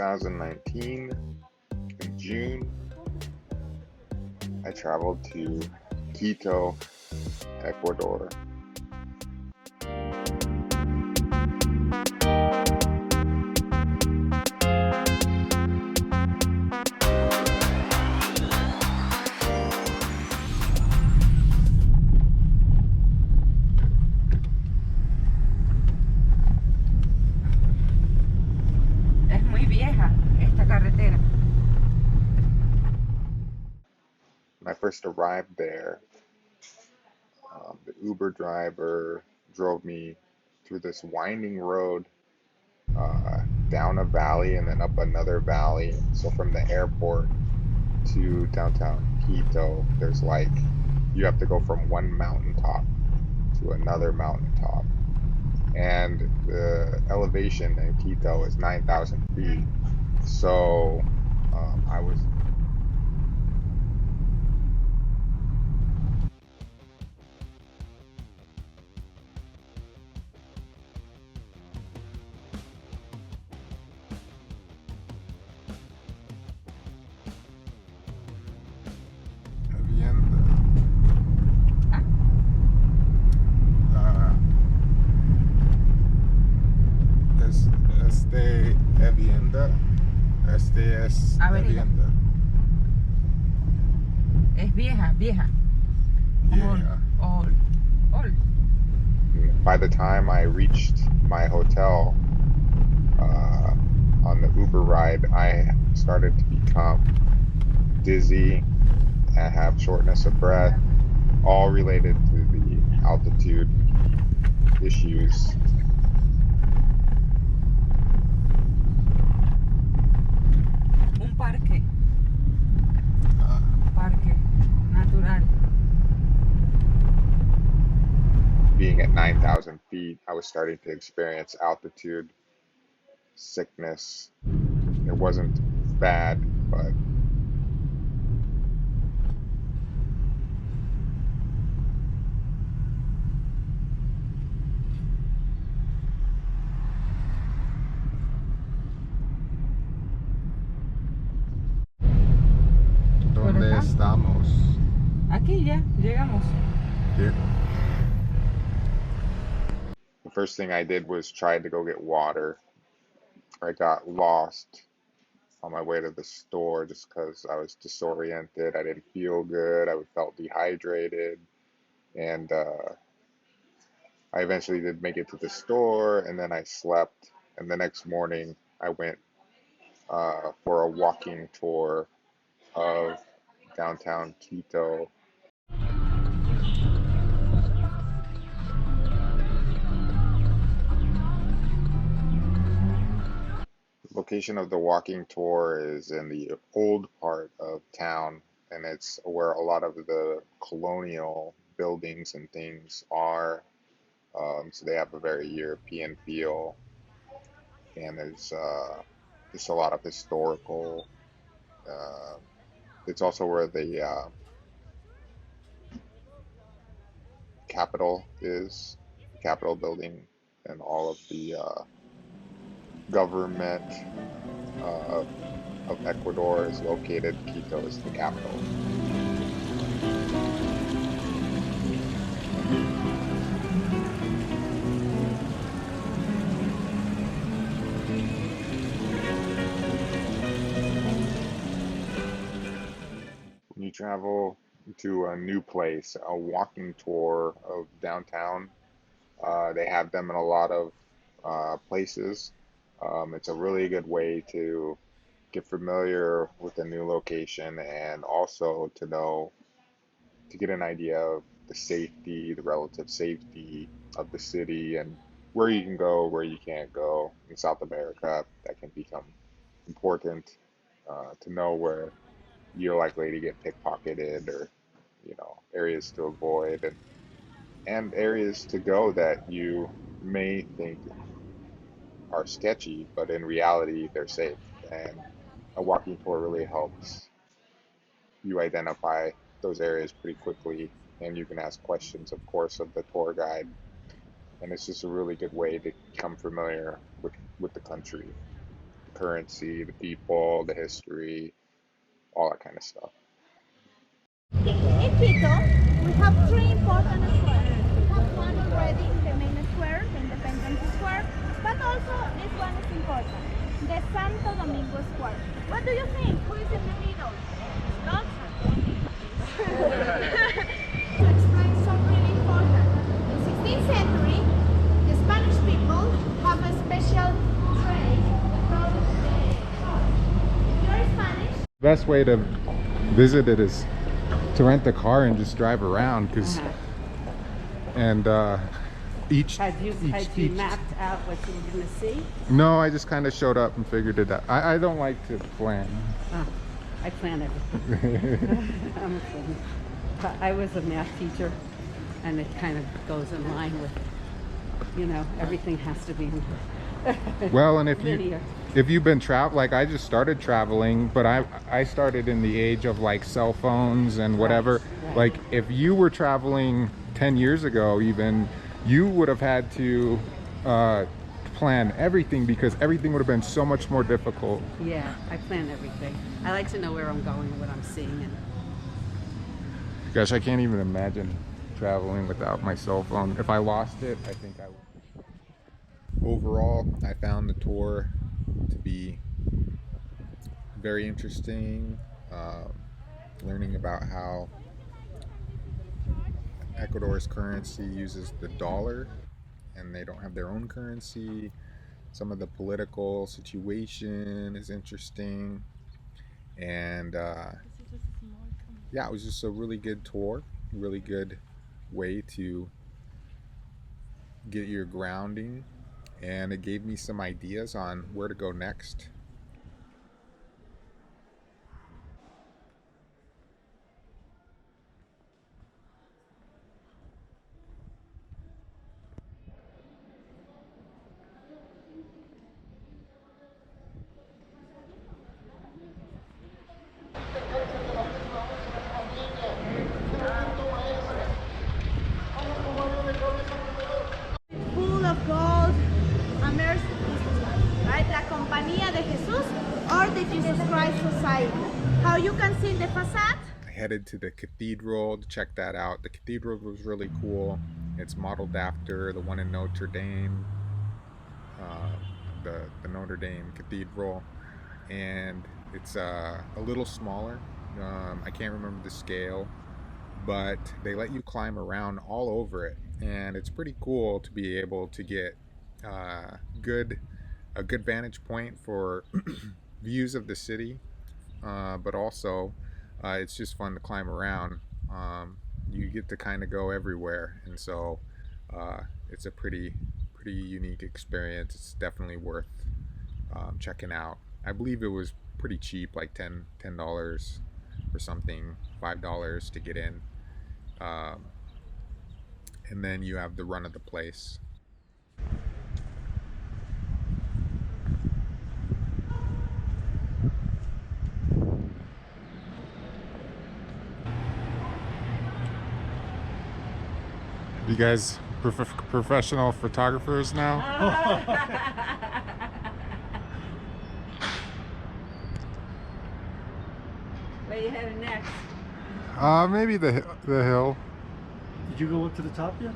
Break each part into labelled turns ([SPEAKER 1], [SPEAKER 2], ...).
[SPEAKER 1] 2019, in June, I traveled to Quito, Ecuador.
[SPEAKER 2] Es muy vieja esta carretera.
[SPEAKER 1] When I first arrived there, the Uber driver drove me through this winding road, down a valley and then up another valley. So from the airport to downtown Quito, there's like you have to go from one mountaintop to another mountaintop. And the elevation in Quito is 9,000 feet. So I was Vivienda. Uh, este vivienda. Este es
[SPEAKER 2] Avenida.
[SPEAKER 1] vivienda.
[SPEAKER 2] Es vieja, vieja.
[SPEAKER 1] Yeah.
[SPEAKER 2] Old.
[SPEAKER 1] By the time I reached my hotel, on the Uber ride, I started to become dizzy and have shortness of breath, all related to the altitude issues.
[SPEAKER 2] Un parque. Parque natural.
[SPEAKER 1] Being at 9,000 feet, I was starting to experience altitude sickness. It wasn't bad, but ¿dónde estamos?
[SPEAKER 2] Aquí ya, llegamos.
[SPEAKER 1] Here. The first thing I did was try to go get water. I got lost on my way to the store just because I was disoriented. I didn't feel good. I felt dehydrated. And I eventually did make it to the store and then I slept. And the next morning, I went for a walking tour of downtown Quito. The location of the walking tour is in the old part of town, and it's where a lot of the colonial buildings and things are. So they have a very European feel, and there's just a lot of historical. Uh, it's also where the Capitol is, the Capitol building, and all of the government uh, of Ecuador is located. Quito is the capital. When you travel to a new place, a walking tour of downtown, they have them in a lot of places. It's a really good way to get familiar with a new location and also to get an idea of the safety, the relative safety of the city and where you can go, where you can't go in South America. That can become important to know where you're likely to get pickpocketed or, areas to avoid and areas to go that you may think are sketchy, but in reality, they're safe. And a walking tour really helps you identify those areas pretty quickly. And you can ask questions, of course, of the tour guide. And it's just a really good way to become familiar with the country. The currency, the people, the history, all that kind of stuff.
[SPEAKER 3] In Quito, we have three important squares. We have one already, the main square, the Independence Square, but also this one is important, the Santo Domingo Square. What do you think? Who is in the middle? Not? To explain something really important. In 16th century, the Spanish people have a special trade from the coast. If you're Spanish,
[SPEAKER 1] The best way to visit it is to rent a car and just drive around, because and each
[SPEAKER 2] Had you mapped out what you were going to see?
[SPEAKER 1] No, I just kind of showed up and figured it out. I don't like to plan.
[SPEAKER 2] Oh, I plan everything. I'm a fool. But I was a math teacher, and it kind of goes in line with, you know, everything has to be in
[SPEAKER 1] Well, and
[SPEAKER 2] linear.
[SPEAKER 1] if you've been like I just started traveling, but I started in the age of like cell phones and whatever.
[SPEAKER 2] Right.
[SPEAKER 1] Like if you were traveling 10 years ago even, you would have had to plan everything, because everything would have been so much more difficult.
[SPEAKER 2] Yeah, I plan everything. I like to know where I'm going, what I'm seeing, and
[SPEAKER 1] Gosh, I can't even imagine traveling without my cell phone. If I lost it, I think I would. Overall, I found the tour to be very interesting. Learning about how Ecuador's currency uses the dollar and they don't have their own currency. Some of the political situation is interesting. And yeah, it was just a really good tour, really good way to get your grounding, and it gave me some ideas on where to go next.
[SPEAKER 3] full of gold, immersed in right? La Compañía de Jesús or the Jesus Christ Society. How you can see the facade?
[SPEAKER 1] I headed to the cathedral to check that out. The cathedral was really cool. It's modeled after the one in Notre Dame, the Notre Dame Cathedral, and it's a little smaller. I can't remember the scale, but they let you climb around all over it, and it's pretty cool to be able to get a good vantage point for views of the city, but also it's just fun to climb around. You get to kind of go everywhere, and so it's a pretty unique experience. It's definitely worth checking out. I believe it was pretty cheap, like $10 or something, $5 to get in, and then you have the run of the place. You guys professional photographers now?
[SPEAKER 2] where you headed next?
[SPEAKER 1] Maybe the hill.
[SPEAKER 4] Did you go up to the top yet?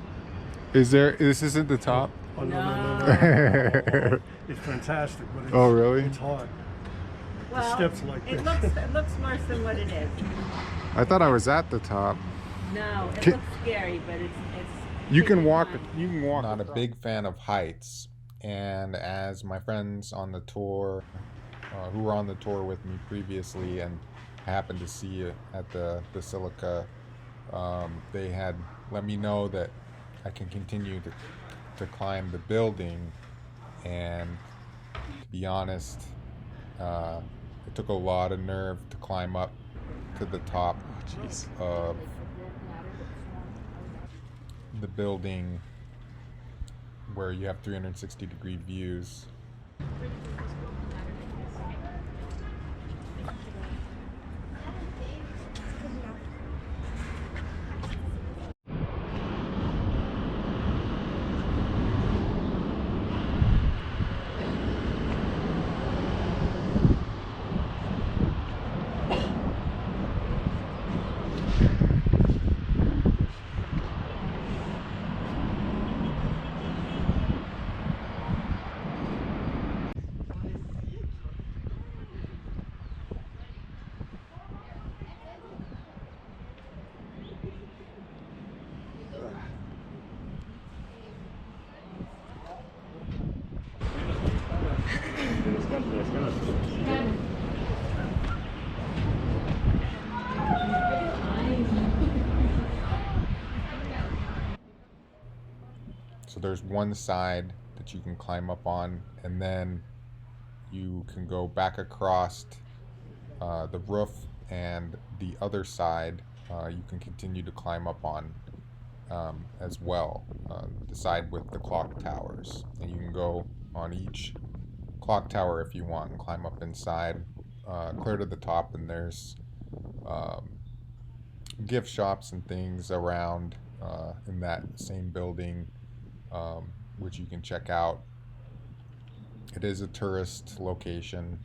[SPEAKER 1] Is there? This isn't the top.
[SPEAKER 4] Oh, no.
[SPEAKER 1] Oh,
[SPEAKER 4] It's fantastic, but it's,
[SPEAKER 1] really?
[SPEAKER 4] It's hard.
[SPEAKER 2] Well,
[SPEAKER 4] steps like
[SPEAKER 2] it
[SPEAKER 4] this.
[SPEAKER 2] looks worse than what it is.
[SPEAKER 1] I thought I was at the top.
[SPEAKER 2] No, it
[SPEAKER 1] Can-
[SPEAKER 2] looks scary, but it's
[SPEAKER 1] You can walk.
[SPEAKER 2] fine.
[SPEAKER 1] You can walk. Not a big fan of heights, and as my friends on the tour, who were on the tour with me previously, and happened to see it at the Basílica, they had let me know that I can continue to climb the building, and to be honest, it took a lot of nerve to climb up to the top of the building where you have 360-degree views. So there's one side that you can climb up on, and then you can go back across the roof, and the other side you can continue to climb up on as well, the side with the clock towers. And you can go on each clock tower if you want and climb up inside, clear to the top, and there's gift shops and things around in that same building, which you can check out. It is a tourist location.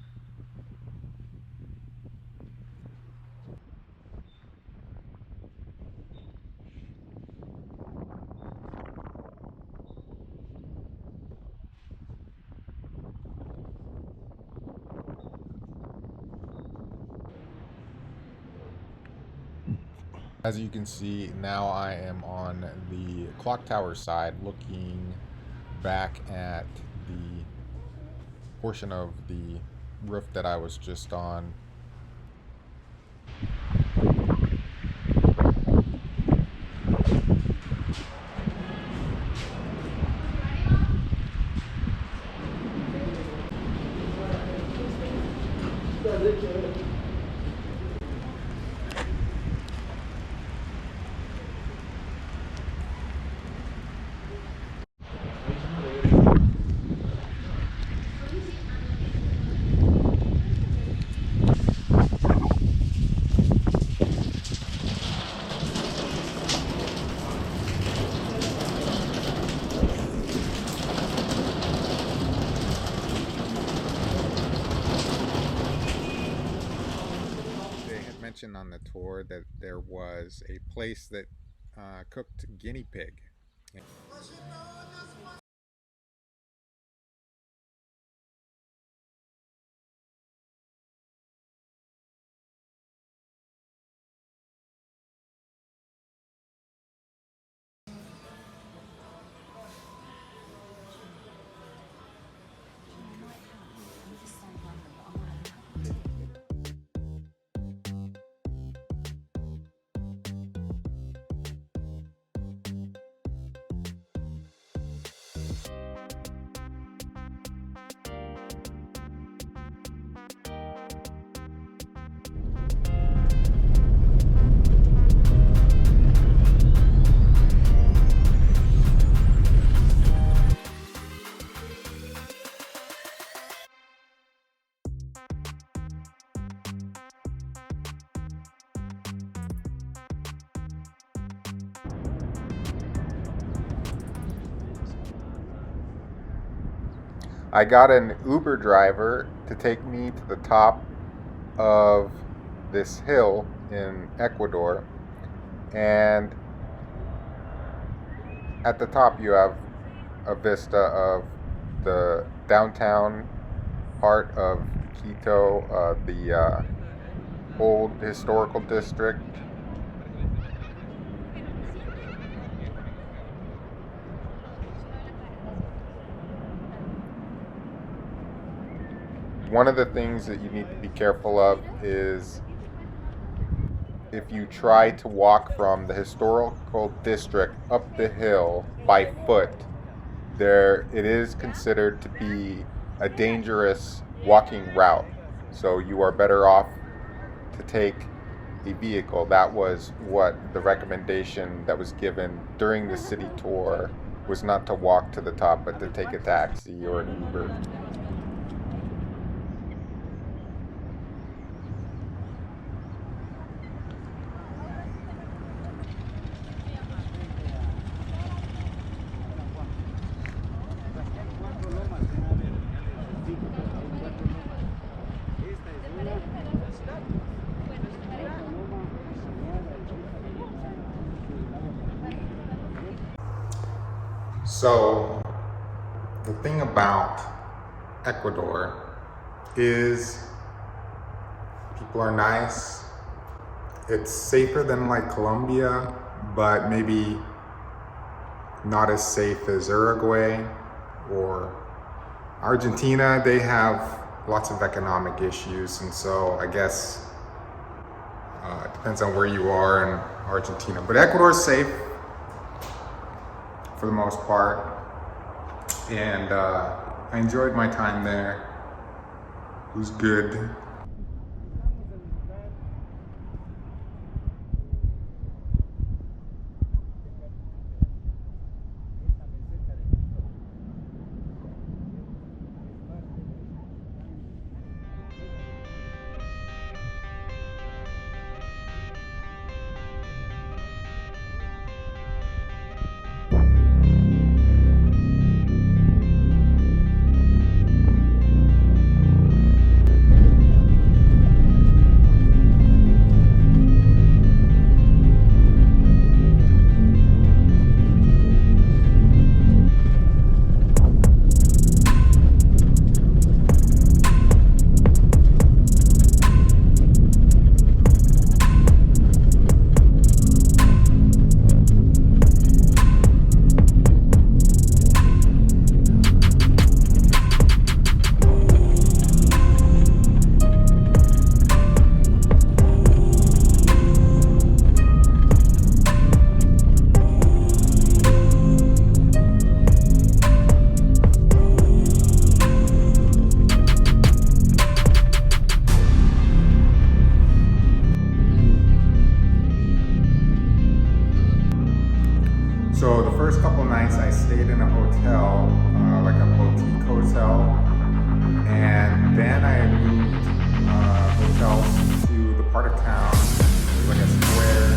[SPEAKER 1] As you can see, now I am on the clock tower side looking back at the portion of the roof that I was just on. Mentioned on the tour that there was a place that cooked guinea pig. I got an Uber driver to take me to the top of this hill in Ecuador, and at the top you have a vista of the downtown part of Quito, the old historical district. One of the things that you need to be careful of is if you try to walk from the historical district up the hill by foot, it is considered to be a dangerous walking route. So you are better off to take a vehicle. That was what the recommendation that was given during the city tour, was not to walk to the top, but to take a taxi or an Uber. So, the thing about Ecuador is people are nice. It's safer than like Colombia, but maybe not as safe as Uruguay or Argentina. They have lots of economic issues, and so I guess it depends on where you are in Argentina. But Ecuador is safe for the most part, and I enjoyed my time there. It was good. So the first couple nights I stayed in a hotel, like a boutique hotel, and then I moved hotels to the part of town. There's like a square,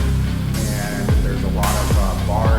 [SPEAKER 1] and there's a lot of bars